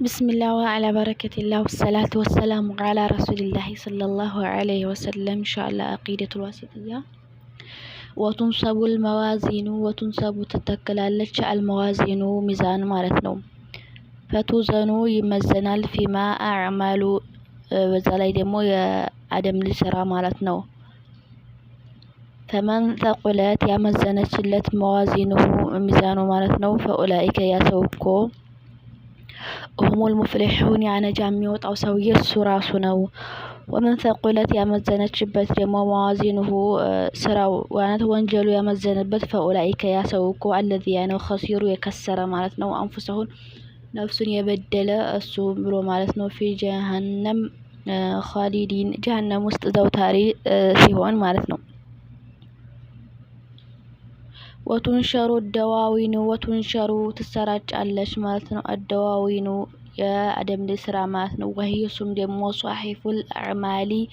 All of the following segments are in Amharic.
بسم الله وعلى بركة الله والصلاة والسلام على رسول الله صلى الله عليه وسلم. إن شاء الله عقيدة الواسطية. وتنصب الموازين وتنصب تتكلالش الموازين ميزان مالتنا فتوزنو يمزنال فيما أعمال بزالاي دمو عدم لسرا مالتنا فمن ثقلت يمزنت شلت موازينه ميزان مالتنا فأولئك يسوكو هم المفلحون يعني جاميوت أو سوي السراسنو ومن ثقلت يمزنت شبت دمو موازينه سراو وانا وانجلو يمزنت فأولئك يسوكو الذي يعني خسير يكسر مالتنا وأنفسهم نفس يبدل السوم برو مالتنا في جهنم خالدين جهنم مستزو تاري سيهون مالتنا وتنشر الدواوين وتنشر تسراج علش مالتنا الدواوين يا عدم لسرا مالتنا وهي سم دمو صحيف الأعمال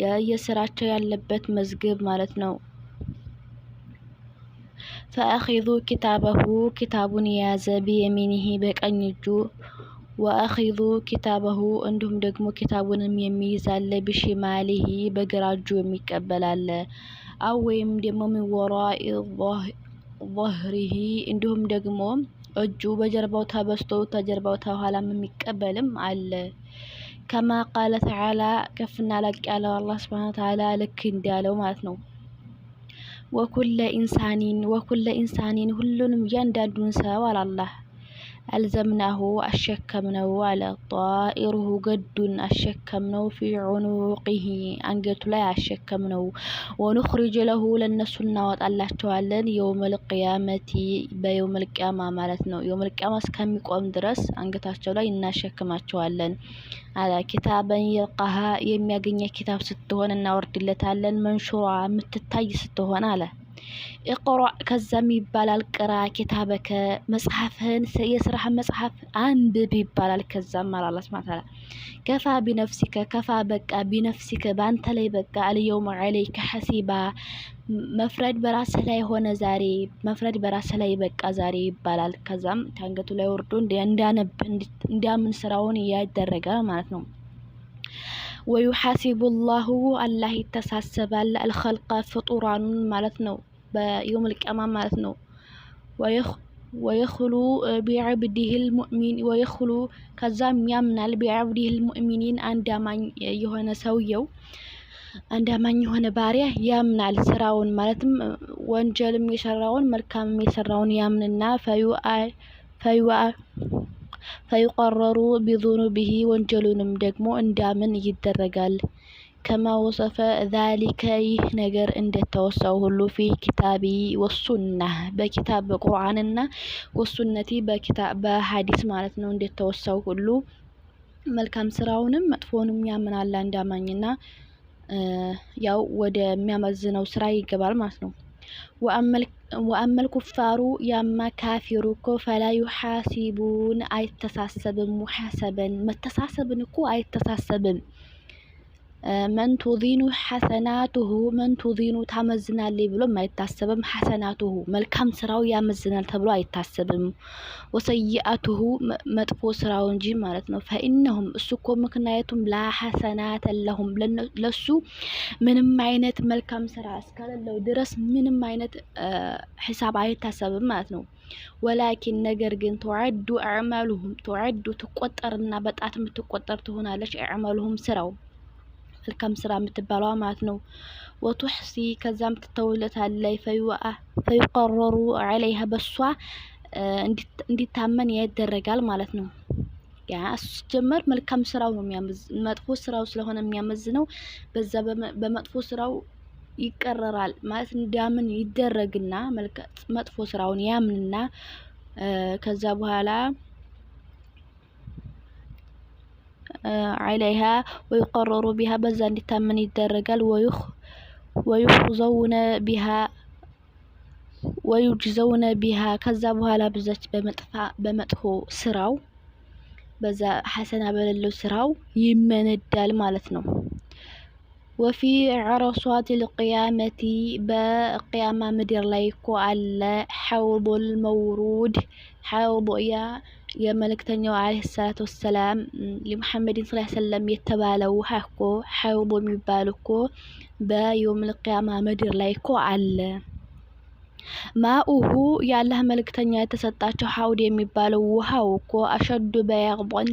يا يسراج يالبت مزقب مالتنا فأخذوا كتابه كتاب نياز بيمينه بك أنجو وأخذوا كتابه عندهم دقمو كتابون يميز اللي بشماله بقراجو ميكبل اللي أو يمدمو من وراء ظهره عندهم دقمو أجو بجربوتها بستو تجربوتها هلا ميكبلم على كما قال تعالى كفنا لك على الله سبحانه وتعالى لك اندالو ماتنو وكل إنسان كلهم يندادون سوا على الله ألزمناه أشكمناه على طائره قد أشكمناه في عنقه أنقت لا أشكمناه ونخرج له للنسلنا وطلع تعلن يوم القيامة بيوم القيامة مالتنا يوم القيامة كم يقوم درس أنقتاቸው ላይ እናሸክማቸዋለን على كتابا يلقاها يمياغني كتاب ستهون እናወርድለታለን መንሹራ የምትታይ ስትሆን አለ اقرأ كزم يبالال قرا كتابك مصحفهن يسرح مصحف انبب يبالال كزم على الله سبحانه وتعالى كفى بنفسك كفى بقى بنفسك بانت لي بقى اليوم عليك حسيبا مفرد براس ላይ ሆነ ዛሬ مفرد براس ላይ بقى ዛሬ ይባላል ከዛም ታንገቱ ላይ ወርዶ እንዲያምን ስራውን ያደረጋል ማለት ነው ويحاسب الله الله يتساسبال الخلق فطران ማለት ነው بيوم القيامة ማለት ነው ويخلو بعبده المؤمن ويخلو ከዛም ያምናል بعبده المؤمنين አንዳማኝ የሆነ ሰውየው አንዳማኝ የሆነ ባሪያ ያምናል ስራውን ማለትም ወንጀልም የሰራውን መልካም የሰራውን ያምንና فيقرر بذنوبه وانجلونم دقمو اندامن يدرقال كما وصف ذلك نجر عند التوسعه في كتابي والسنة بكتاب قرآننا والسنة بكتاب بحديث مالتنا عند التوسعه له ملكام سراونم مدفونم يامن على اندامننا ያው ወደ የሚያመዝነው ስራ ይገባል ማለት ነው وأما الكفار ياما كافركو فلا يحاسبون أيتساسب محاسبا متساسبن كو أيتساسبن من تضين حسناته من تضين تمزنا اللي بلو ما يتساسبم حسناته ملكم سراو يامزنا تبلو أيتساسبم وسيئاته مطفو سراو نجي مالتنا فإنهم السكو مكنايتهم لا حسنات لهم لسو من معينة ملكم سرا اسكال لو درس من معينة حساب أيتساسبم مالتنا ولكن نجرجن تعد أعمالهم تعد تقطرنا بتأتم تقطر هنا ليش أعمالهم سراو الكم سرا متبالوا ماتنو وتحصي كزام تطولت علي فيقرر عليها بسوا اندي تامن يدرجال مالتنو يعني أسجمر ملكم سراو ميامز مدفو سراو سلهون ميامزنو بزا بمدفو سراو يكررال مالت دامن يدرجنا ملك مدفو سراو يامننا كذابها لا عليها ويقرر بها بزان تامن يدرجال ويخزون بها ويجزون بها كذابها لا بزات بمدفو سراو بزا حسنا بللو سراو يمن الدال مالتنا وفي عرصات القيامة بقيامة مدير ليكو على حوض المورود حوض يا የመልእክተኛው አለይሂ ሰላቱ ወሰላም ለሙሐመድ ሰለላሁ ዐለይሂ ወሰለም የተባለው ውሃ እኮ ሐውድ የሚባል እኮ በየውመል ቂያማ ምድር ላይ እኮ አለ። ማኡሁ የአላህ መልእክተኛ የተሰጣቸው ሐውድ የሚባለው ውሃው እኮ አሸዱ በያضን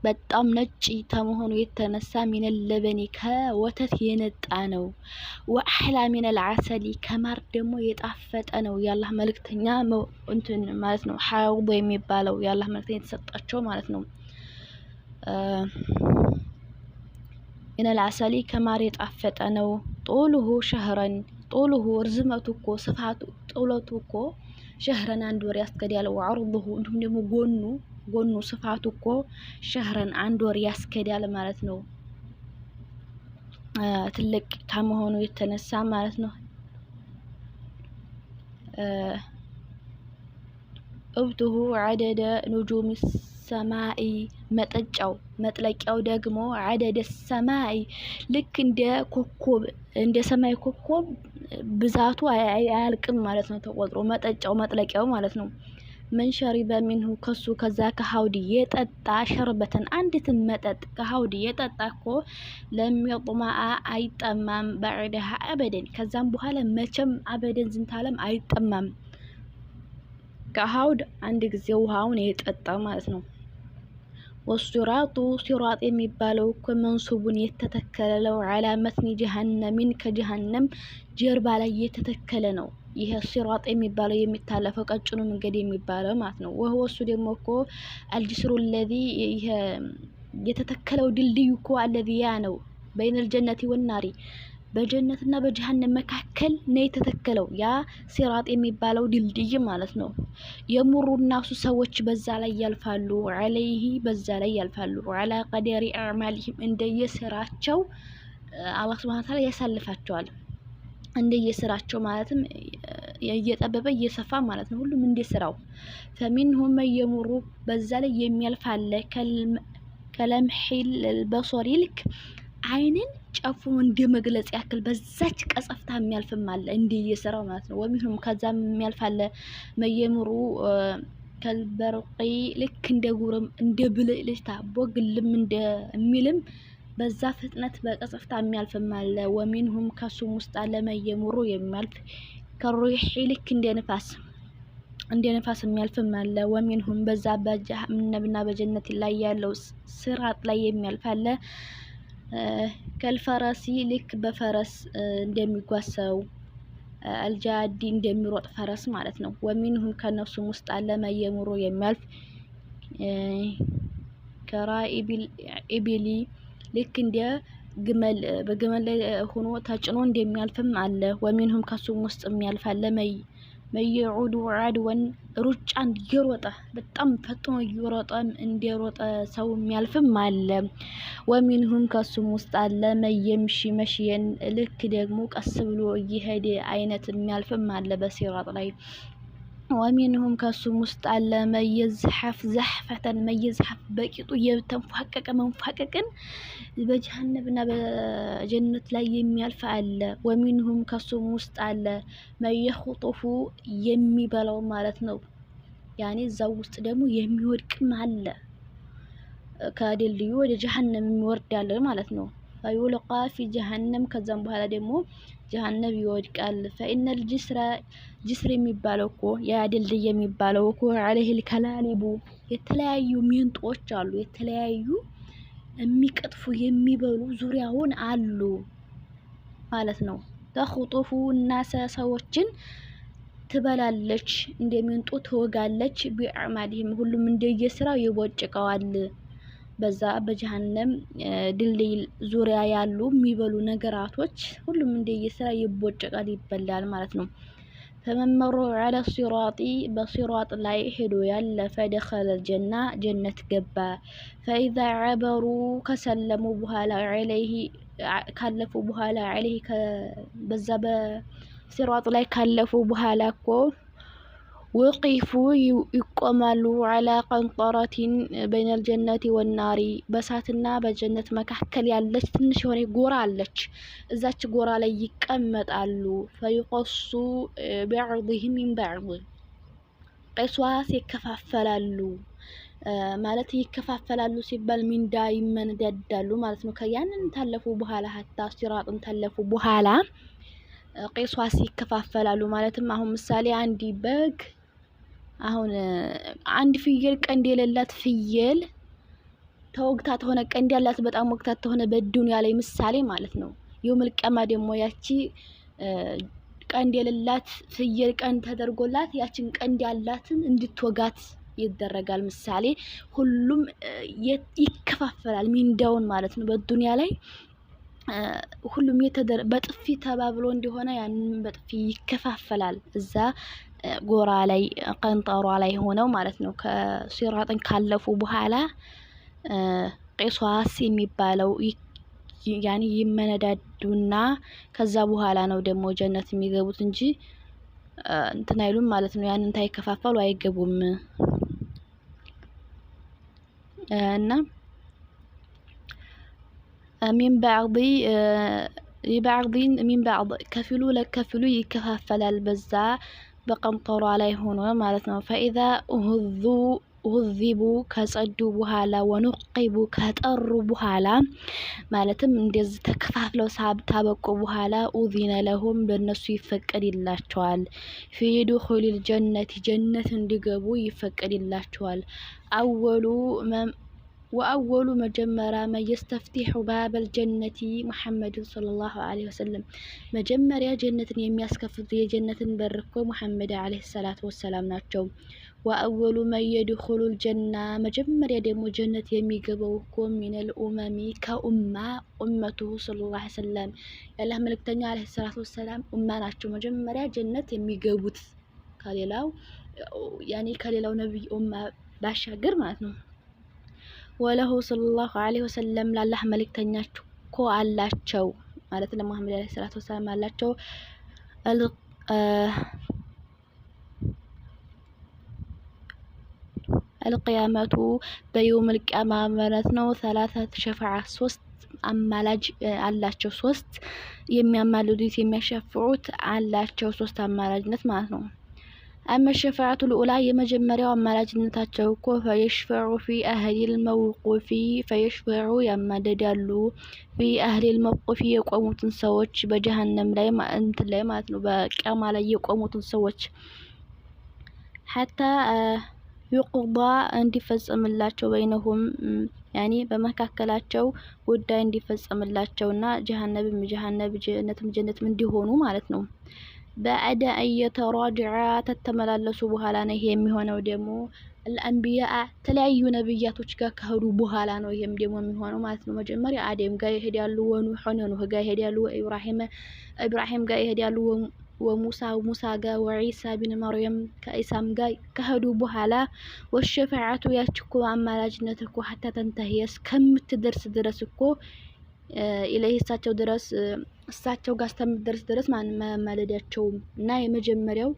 በጣም ነጭ ከመሆኑ የተነሳ ሚነል ለበኒ ከወተት የነጣ ነው። ወአህላ ሚነል አሰሊ ከማር ደግሞ የጣፈጠ ነው። የአላህ መልእክተኛ እንትን ማለት ነው ሐውድ የሚባለው የአላህ መልእክተኛ የተሰጣቸው ማለት ነው። ሚነል አሰሊ ከማር የጣፈጠ ነው። ጦሉሁ ሸህረን ጦሉሁ ርዝመቱ እኮ ስፋቱ ጦለቱ እኮ ሸህረን አንድ ወር ያስከዳል። ወዐርዱሁ እንዲሁም ደግሞ ጎኑ ስፋቱ እኮ ሸህረን አንድ ወር ያስከዳል ማለት ነው። ትልቅ ከመሆኑ የተነሳ ማለት ነው። እብቱሁ ዐደደ ኑጁም ሰማኢ መጠጫው መጥለቂያው ደግሞ ዐደደ ሰማኢ ልክ እንደ ኮኮብ እንደ ሰማይ ኮኮብ ብዛቱ አያልቅም ማለት ነው ተቆጥሮ መጠጫው መጥለቂያው ማለት ነው። ምን ሸሪበ ሚንሁ ከሱ ከዛ ከሐውድ የጠጣ ሸርበተን አንዲትን መጠጥ ከሐውድ የጠጣ እኮ ለሚጥማአ አይጠማም። በዕደሃ አበደን ከዛም በኋላ መቼም አበደን ዝንታለም አይጠማም። ከሐውድ አንድ ጊዜ ውሃውን የጠጣ ማለት ነው። ወሲራጡ ሲራጥ የሚባለው እኮ መንሱቡን የተተከለው ዐላ መትኒ ጀሃነሚን ከጀሃነም ጀርባ ላይ የተተከለ ነው። ይሄ ሲራጥ የሚባለው የሚታለፈው ቀጭኑ መንገድ የሚባለው ማለት ነው። ወህወ እሱ ደግሞ እኮ አልጅስሩ ለዚ ይሄ የተተከለው ድልድዩ እኮ አለዚ ያ ነው በይነል ጀነቲ ወናሪ በጀነትና በጀሃነም መካከል ነው የተተከለው ያ ሲራጥ የሚባለው ድልድይ ማለት ነው። የሙሩ ናሱ ሰዎች በዛ ላይ ያልፋሉ ዐለይሂ በዛ ላይ ያልፋሉ ዐላ ቀደሪ አዕማሊሂም እንደየስራቸው አላህ ሱብሃነሁ ወተዓላ ያሳልፋቸዋል። እንደየስራቸው ማለትም እየጠበበ እየሰፋ ማለት ነው። ሁሉም እንደስራው ፈሚንሁም የሙሩ በዛ ላይ የሚያልፍ አለ ከለምሒል በሶሪ ልክ አይንን ጨፉን እንደ መግለጽ ያክል በዛች ቀጸፍታ የሚያልፍም አለ እንደየስራው ማለት ነው። ወሚንሁም ከዛም የሚያልፍ አለ መየሙሩ ከልበርቂ ልክ እንደ ጉርም እንደ ብልጭልጭታ ቦግልም እንደሚልም በዛ ፍጥነት በቀጸፍታ የሚያልፍም አለ። ወሚንሁም ከሱም ውስጥ አለ መየሙሩ የሚያልፍ ከሩሂ ልክ እንደ ንፋስ የሚያልፍም አለ። ወሚንሁም በዛ በጀሃነምና በጀነት ላይ ያለው ስራጥ ላይ የሚያልፍ አለ ከልፈረሲ ልክ በፈረስ እንደሚጓዝ ሰው አልጃዲ እንደሚሮጥ ፈረስ ማለት ነው። ወሚንሁም ከነሱም ውስጥ አለ መየሙሩ የሚያልፍ ከራኢቢል ኢቢሊ ልክ እንደ ግመል በግመል ላይ ሆኖ ተጭኖ እንደሚያልፍም አለ። ወሚንሁም ከሱም ውስጥ የሚያልፍ አለ መየዑዱ ዐድወን ሩጫን እየሮጠ በጣም ፈጥኖ እየሮጠ እንደሮጠ ሰው የሚያልፍም አለ። ወሚንሁም ከሱም ውስጥ አለ መየምሺ መሽየን ልክ ደግሞ ቀስ ብሎ እየሄደ አይነት የሚያልፍም አለ በሲራጥ ላይ። ወሚንሁም ከሱም ውስጥ አለ መየዝሐፍ ዘሕፈተን መየዝሐፍ በቂጡ የተንፏቀቀ መንፏቀቅን በጀሃነምና በጀነት ላይ የሚያልፍ አለ። ወሚንሁም ከሱም ውስጥ አለ መየኹጡፉ የሚበላው ማለት ነው። ያኔ እዛው ውስጥ ደግሞ የሚወድቅም አለ ከድልድዩ ወደ ጀሃነም የሚወርድ አለ ማለት ነው። ፈዩልቃ ፊ ጀሃነም ከዛም በኋላ ደግሞ ጀሃነም ይወድቃል። ፈኢነል ጅስር የሚባለው እኮ ያ ድልድይ የሚባለው እኮ ዐለይሂል ከላሊቡ የተለያዩ ሚንጦች አሉ የተለያዩ የሚቀጥፉ የሚበሉ ዙሪያውን አሉ ማለት ነው። ተኹጡፉ እናሰ ሰዎችን ትበላለች እንደሚንጡ ትወጋለች። ቢአዕማሊሂም ሁሉም እንደየስራው ይቦጭቀዋል። በዛ በጀሃነም ድልድይ ዙሪያ ያሉ የሚበሉ ነገራቶች ሁሉም እንደየስራ ይቦጭቃል ይበላል ማለት ነው። ፈመመሩ ዐለ ሲራጢ በሲራጥ ላይ ሄዶ ያለፈ ደኸለል ጀና ጀነት ገባ። ፈኢዛ ዐበሩ ከሰለሙ በኋላ ዐለይሂ ካለፉ በኋላ ዐለይሂ በዛ በሲራጥ ላይ ካለፉ በኋላ እኮ ወቂፉ ይቆማሉ ዐላ ቀንጠረቲን በይነል ጀነቲ ወናሪ በእሳትና በጀነት መካከል ያለች ትንሽ የሆነ ጎራ አለች። እዛች ጎራ ላይ ይቀመጣሉ። ፈዩቀሱ ቢዐድሂም ሚን በዕድ ቂሷስ ይከፋፈላሉ ማለት ይከፋፈላሉ ሲባል ሚንዳ ይመነዳዳሉ ማለት ነው። ከያንን ታለፉ በኋላ ሀታ ሲራጥን ታለፉ በኋላ ቂሷስ ይከፋፈላሉ ማለትም አሁን ምሳሌ አንድ በግ አሁን አንድ ፍየል ቀንድ የሌላት ፍየል ተወግታት ሆነ ቀንድ ያላት በጣም ወግታት ተሆነ በዱንያ ላይ ምሳሌ ማለት ነው። የውመል ቂያማ ደግሞ ያቺ ቀንድ የሌላት ፍየል ቀንድ ተደርጎላት ያቺን ቀንድ ያላትን እንድትወጋት ይደረጋል። ምሳሌ ሁሉም ይከፋፈላል ሚንዳውን ማለት ነው። በዱንያ ላይ ሁሉም በጥፊ ተባብሎ እንደሆነ ያንን በጥፊ ይከፋፈላል። እዛ ጎራ ላይ ቀንጠሯ ላይ ሆነው ማለት ነው። ከሲራጥን ካለፉ በኋላ ቂሷስ የሚባለው ያኒ ይመነዳዱና ከዛ በኋላ ነው ደግሞ ጀነት የሚገቡት እንጂ እንትን አይሉም ማለት ነው። ያንን ታይከፋፈሉ አይገቡም እና من بعض ከፊሉ ለከፊሉ ይከፋፈላል በዛ በቀንጠሯ ላይ ሆኖ ማለት ነው። فإذا أهذبوا ከጸዱ በኋላ ወንቂቡ ከጠሩ በኋላ ማለትም እንደዚህ ተከፋፍለው ታበቁ በኋላ ኡዚነ ለሁም በእነሱ ይፈቀድላቸዋል። في دخول الجنة ጀነት እንዲገቡ ይፈቀድላቸዋል። وأول مجمرة ما يستفتح باب الجنة محمد صلى الله عليه وسلم مجمرة جنة يمياسكفت جنة بركو محمد عليه الصلاة والسلام ناتشو. وأول ما يدخل الجنة مجمرة دمو جنة يميقبوكم من الأمم أمته صلى الله عليه وسلم يالله ملك تاني عليه الصلاة والسلام ناتشو مجمرة جنة يميقبوت كاليلاو يعني كاليلاو نبي باشا قرماتنو ወለሁ ሰለላሁ ዐለይሂ ወሰለም ለአላህ መልእክተኛቸው እኮ አላቸው ማለት ለሙሐመድ ዐለይሂ ሰላቱ ወሰላም አላቸው القيامة በየውም القيامة ማለት ነው። 3 ሸፋዓ 3 አማላጅ አላቸው። 3 የሚያማልዱት የሚያሸፍዑት አላቸው 3 አማላጅነት ማለት ነው። أما الشفاعة الأولى يمجمريا أمالاجنتاچو كو فيشفع في أهل الموقف فيشفع يمددالو في أهل الموقف يقوموتن سوچ بجهنم ላይ እንት ላይ ማለት ነው። በቂያማ ላይ የቆሙትን ሰዎች حتى يقضى እንዲፈጸምላቸው በይነሁም ያኒ በመካከላቸው ጉዳይ እንዲፈጸምላቸውና ጀሃነም ጀነትም እንዲሆኑ ማለት ነው። بعد أن يتراجع ተተመላለሱ በኋላ ነው ይሄ የሚሆነው ደግሞ الأنبياء ተለያዩ ነብያቶች ጋር ከሄዱ በኋላ ነው ይሄም ደግሞ የሚሆነው ማለት ነው። መጀመሪያ አደም ጋር ይሄዳሉ፣ ኑህ ጋር ይሄዳሉ፣ ኢብራሂም ጋር ይሄዳሉ፣ ሙሳ ጋር ወዒሳ ቢን መርየም ከኢሳም ጋር ከሄዱ በኋላ ወሸፈዓቱ ያችኩ አማላጅነት እኮ حتى ተንተሂ እስከምትደርስ ድረስ እኮ ኢለይሂ እሳቸው ጋር እስከምትደርስ ድረስ ማንም ማለዳቸውም እና የመጀመሪያው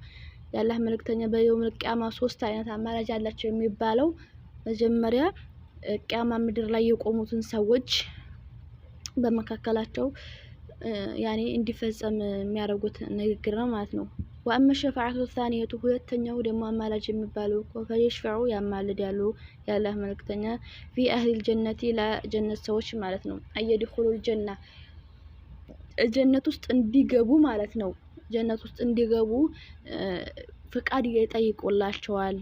ያላህ መልእክተኛ በየውም ቂያማ 3 አይነት አማላጅ አላቸው የሚባለው መጀመሪያ ቂያማ ምድር ላይ የቆሙትን ሰዎች በመካከላቸው ያኔ እንዲፈጸም የሚያደርጉት ንግግር ነው ማለት ነው። وأما الشفاعة الثانية ሁለተኛው ደግሞ አማላጅ የሚባለው ፈይሽፈዑ ያማልዳሉ ያላህ መልእክተኛ في أهل الجنة ለጀነት ሰዎች ማለት ነው። አየድኹሉ الجنة ጀነት ውስጥ እንዲገቡ ማለት ነው። ጀነት ውስጥ እንዲገቡ ፍቃድ ይጠይቁላቸዋል።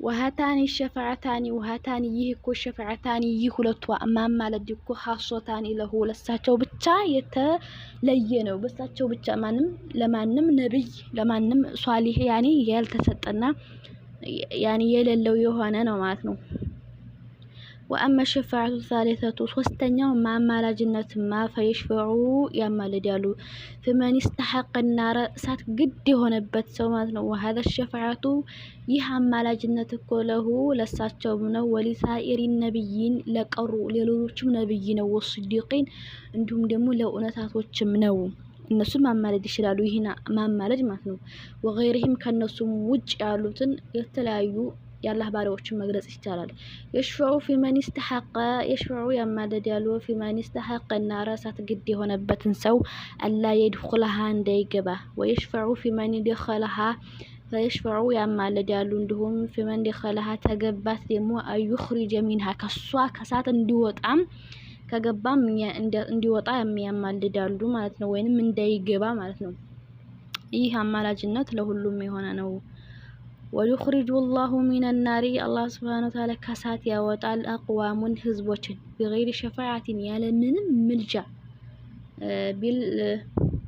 وهاتان الشفاعتان وهاتان ይህኮ ሸፋዓታኒ ሁለቱ ማማለድ እኮ ሐሶታኒ ለሁ ለሳቸው ብቻ የተለየ ነው። በሳቸው ብቻ ለማንም ነብይ ለማንም ሷሊህ ያኒ ያልተሰጠና ያኒ የሌለው የሆነ ነው ማለት ነው። وأما الشفاعة الثالثة ሶስተኛው ማማላጅነት ፈይሽፈዑ ያማልዳሉ فمن استحق النار እሳት ግድ የሆነበት ሰው ማለት ነው። وهذا الشفاعة ይህ አማላጅነት እኮ ለሁ ለሳቸው ነው። ወሊሳኢሪ ነብይን ለቀሩ ሌሎችም ነብይ ነው። ወስዲቂን እንዲሁም ደግሞ ለኡነታቶችም ነው። እነሱም ማማለድ ይችላሉ ይሄና ማማለድ ማለት ነው። ወገይረህም ከነሱም ውጭ ያሉትን የተለያዩ ያላህ ባሪያዎችን መግለጽ ይቻላል። የሽፈዑ ፊመን استحق የሽፈዑ ያማልዳሉ ፊመን استحق النار እሳት ግድ የሆነበትን ሰው አላ يدخلها እንዳይገባ ወየሽፈዑ ፊመን دخلها ፈየሽፈዑ ያማልዳሉ እንዲሁም ፊመን ደኸለሃ ተገባት ደግሞ አዩኽሪጀ ሚንሃ ከሷ ከሳት እንዲወጣም ከገባም እንዲወጣ ያማልዳሉ ማለት ነው፣ ወይንም እንዳይገባ ማለት ነው። ይህ አማላጅነት ለሁሉም የሆነ ነው። ወዩኽሪጁ አላሁ ሚነን ናሪ አላህ ሱብሓነሁ ወተዓላ ከሳት ያወጣል አቅዋሙን ህዝቦችን ቢገይሪ ሸፋዓቲን ያለ ምንም ምልጃ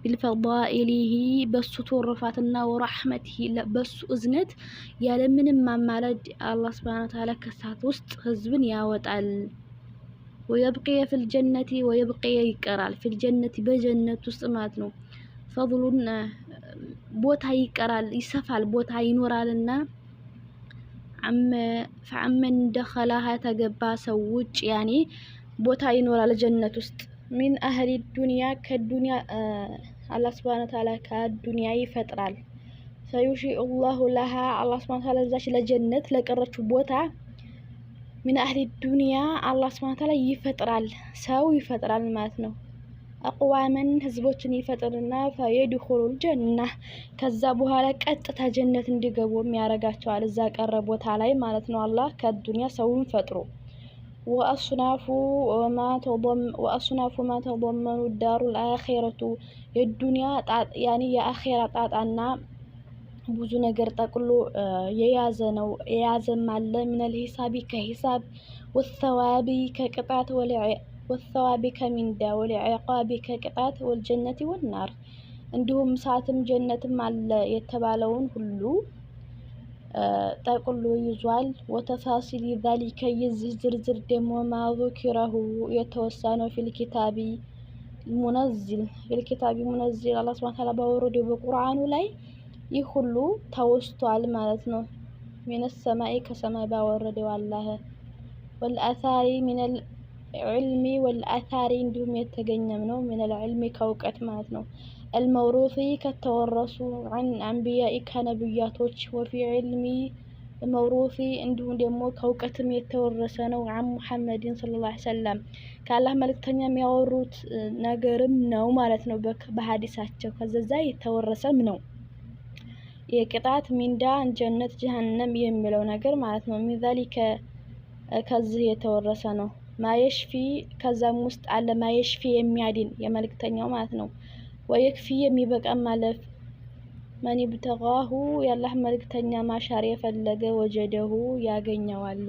ቢልፈዳኢሊሂ በሱ ትሩፋትና ወረሕመቲሂ በሱ እዝነት ያለ ምንም ማማለድ አላህ ሱብሓነሁ ወተዓላ ከሳት ውስጥ ህዝብን ያወጣል። ወየብቂየ ፊል ጀነቲ ወየብቂየ ይቀራል ፊል ጀነቲ በጀነት ውስጥ ማለት ነው። ፈድሉን ቦታ ይቀራል ይሰፋል ቦታ ይኖራልና ፈዐመን ደኸለሃ ተገባ ሰው ውጭ ያኔ ቦታ ይኖራል ጀነት ውስጥ ሚን አህሊ ዱንያ ከዱንያ አላህ ሱብሓነሁ ወተዓላ ከዱንያ ይፈጥራል። ሰዩሺኡ አላሁ ለሃ አላህ ሱብሓነሁ ወተዓላ እዛች ለጀነት ለቀረችው ቦታ ሚን አህሊ ዱንያ አላህ ሱብሓነሁ ወተዓላ ይፈጥራል ሰው ይፈጥራል ማለት ነው። አቅዋመን ህዝቦችን ይፈጥርና ፈየድኹሉል ጀና ከዛ በኋላ ቀጥታ ጀነት እንዲገቡ የሚያረጋቸዋል እዛ ቀረ ቦታ ላይ ማለት ነው። አላህ ከዱንያ ሰውን ፈጥሮ ወአስናፉ ማ ተضمኑ ዳሩል አኺረቱ የዱንያ ያኒ የአኺራ ጣጣና ብዙ ነገር ጠቅሎ የያዘ ነው። የያዘም አለ ሚነል ሂሳቢ ከሂሳብ ወሰዋቢ ከቅጣት ወሰዋቢ ከሚንዳ ወልዒቃቢ ከቅጣት ወልጀነቲ ወናር እንዲሁም እሳትም ጀነትም አለ የተባለውን ሁሉ ጠቅሎ ይዟል። ወተፋሲሊ ዛሊከ የዚህ ዝርዝር ደግሞ ማዙኪረሁ የተወሰነው ፊልኪታቢ ሙነዚል አላህ ሱብሓነሁ ወተዓላ ባወረደው በቁርአኑ ላይ ይህ ሁሉ ተወስቷል ማለት ነው። ሚነስ ሰማይ ከሰማይ ባወረደው አላህ ወልአሳሪ ሚነል ዒልሚ ወልአሳሪ እንዲሁም የተገኘም ነው ሚነል ዒልሚ ከእውቀት ማለት ነው። አልመውሩሲ ከተወረሱ ዐን አንቢያኢ ከነብያቶች ወፊ ዒልሚ መውሩሲ እንዲሁም ደግሞ ከእውቀትም የተወረሰ ነው። ዐን ሙሐመድን ሰለላሁ ዐለይሂ ወሰለም ከአላህ መልእክተኛ የሚያወሩት ነገርም ነው ማለት ነው። በሐዲሳቸው ከዛ የተወረሰም ነው። የቅጣት ሚንዳ ጀነት ጀሃነም የሚለው ነገር ማለት ነው። ሚዛሊከ ከዚህ የተወረሰ ነው። ማየሽፊ ከዛም ውስጥ አለ ማየሽፊ የሚያድን የመልእክተኛው ማለት ነው። ወየክፊ የሚበቃ ማለት መን ብተጋሁ የአላህ መልእክተኛ ማሻር የፈለገ ወጀደሁ ያገኘዋል።